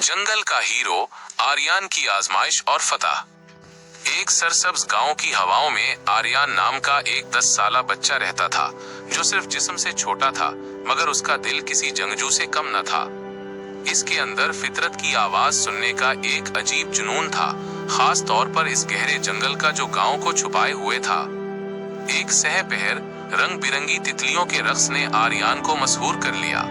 जंगल का हीरो, आर्यान की आजमाइश और फतह। एक सरसब्ज गांव की हवाओं में आर्यान नाम का एक 10 साला बच्चा रहता था, जो सिर्फ जिस्म से छोटा था मगर उसका दिल किसी जंगजू से कम न था। इसके अंदर फितरत की आवाज सुनने का एक अजीब जुनून था, खास तौर पर इस गहरे जंगल का जो गांव को छुपाए हुए था। एक सहपहर रंग बिरंगी तितलियों के रक्स ने आर्यान को मसहूर कर लिया।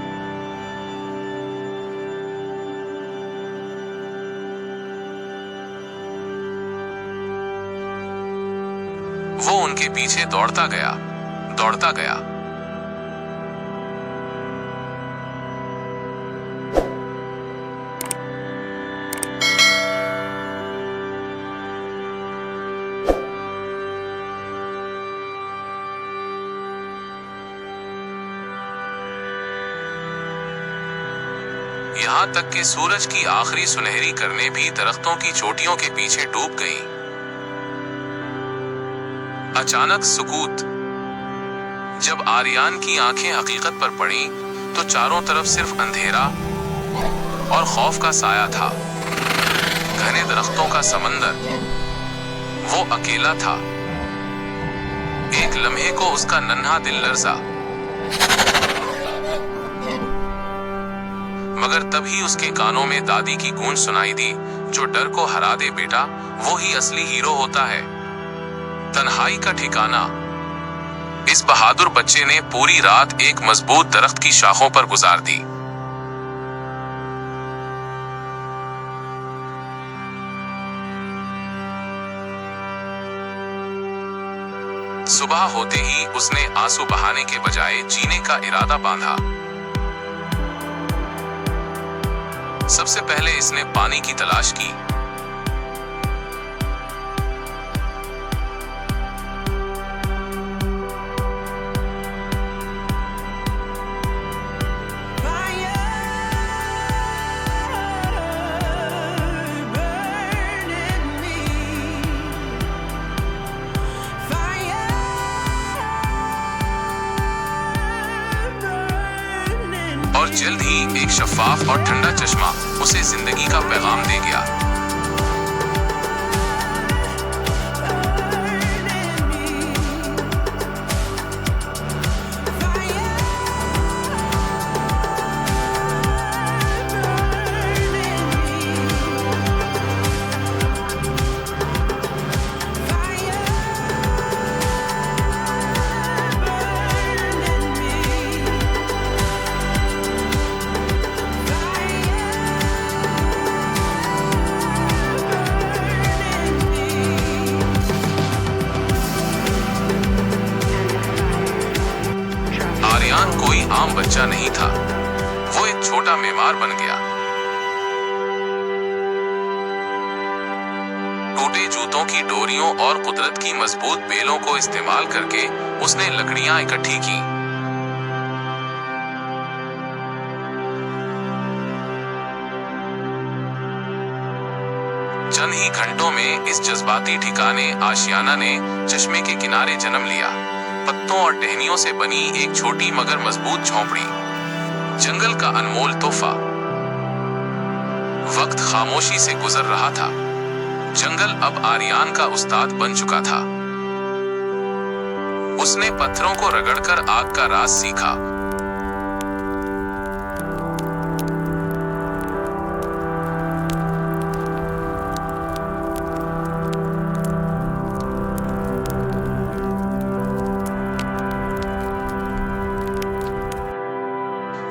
वो उनके पीछे दौड़ता गया, दौड़ता गया। यहाँ तक कि सूरज की आखिरी सुनहरी करने भी दरख्तों की चोटियों के पीछे डूब गई। अचानक सुकूत। जब आर्यान की आंखें हकीकत पर पड़ी तो चारों तरफ सिर्फ अंधेरा और खौफ का साया था। घने दरख्तों का समंदर। वो अकेला था। एक लम्हे को उसका नन्हा दिल लर्जा, मगर तभी उसके कानों में दादी की गूंज सुनाई दी, जो डर को हरा दे बेटा, वो ही असली हीरो होता है। तन्हाई का ठिकाना। इस बहादुर बच्चे ने पूरी रात एक मजबूत दरख्त की शाखों पर गुजार दी। सुबह होते ही उसने आंसू बहाने के बजाय जीने का इरादा बांधा। सबसे पहले इसने पानी की तलाश की। और जल्द ही एक शफाफ और ठंडा चश्मा उसे जिंदगी का पैगाम दे गया। आर्यान कोई आम बच्चा नहीं था, वो एक छोटा मेमार बन गया। टूटे जूतों की डोरियों और कुदरत की मजबूत बेलों को इस्तेमाल करके उसने लकड़ियां इकट्ठी की। चंद ही घंटों में इस जज्बाती ठिकाने आशियाना ने चश्मे के किनारे जन्म लिया। पत्तों और टहनियों से बनी एक छोटी मगर मजबूत झोंपड़ी, जंगल का अनमोल तोहफा। वक्त खामोशी से गुजर रहा था। जंगल अब आर्यान का उस्ताद बन चुका था। उसने पत्थरों को रगड़कर आग का राज सीखा।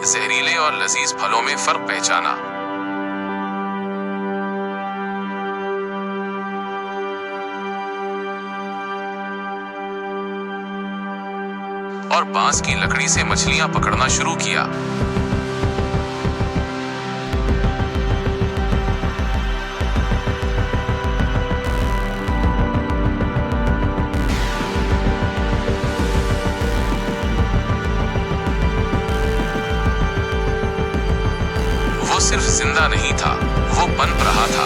जहरीले और लजीज फलों में फर्क पहचाना। और बांस की लकड़ी से मछलियां पकड़ना शुरू किया। सिर्फ जिंदा नहीं था, वो पनप रहा था।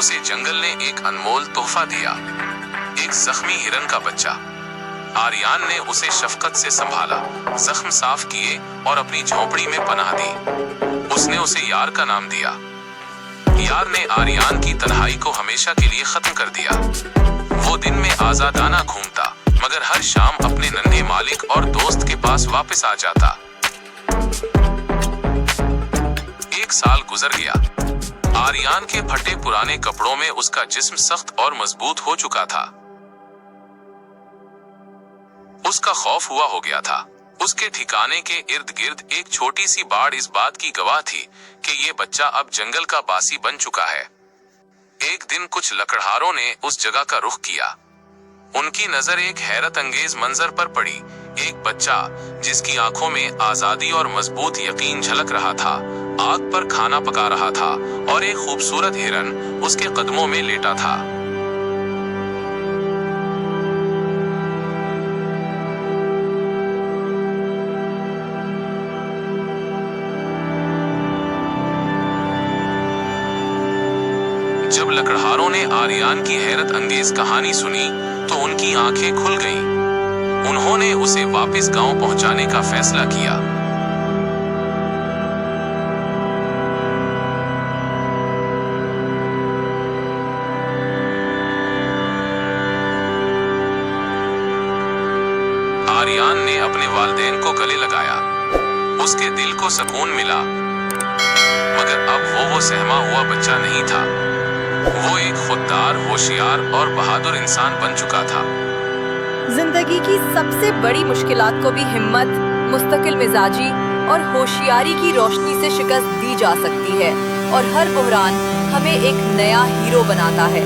उसे जंगल ने एक अनमोल तोहफा दिया, एक जख्मी हिरन का बच्चा। आर्यन ने उसे शफकत से संभाला, जख्म साफ किए और अपनी झोंपड़ी में पनाह दी। उसने उसे यार का नाम दिया। यार ने आर्यन की तन्हाई को हमेशा के लिए खत्म कर दिया। वो दिन में आजादाना घूमता, मगर हर शाम अपने नन्हे मालिक और दोस्त के पास वापस आ जाता। एक साल गुजर गया। आर्यन के फटे पुराने कपड़ों में उसका जिस्म सख्त और मजबूत हो चुका था। उसका खौफ हुआ हो गया था। उसके ठिकाने के इर्द गिर्द एक छोटी सी बाड़ इस बात की गवाह थी कि ये बच्चा अब जंगल का बासी बन चुका है। एक दिन कुछ लकड़हारों ने उस जगह का रुख किया। उनकी नजर एक हैरत अंगेज मंजर पर पड़ी। एक बच्चा जिसकी आंखों में आजादी और मजबूत यकीन झलक रहा था, आग पर खाना पका रहा था और एक खूबसूरत हिरन उसके कदमों में लेटा था। जब लकड़हारों ने आर्यन की हैरत अंगेज कहानी सुनी तो उनकी आंखें खुल गईं। उन्होंने उसे वापस गांव पहुंचाने का फैसला किया। आर्यन ने अपने वालिदैन को गले लगाया। उसके दिल को सुकून मिला, मगर अब वो सहमा हुआ बच्चा नहीं था। वो एक खुददार, होशियार और बहादुर इंसान बन चुका था। जिंदगी की सबसे बड़ी मुश्किलात को भी हिम्मत, मुस्तकिल मिजाजी और होशियारी की रोशनी से शिकस्त दी जा सकती है, और हर बुहरान हमें एक नया हीरो बनाता है।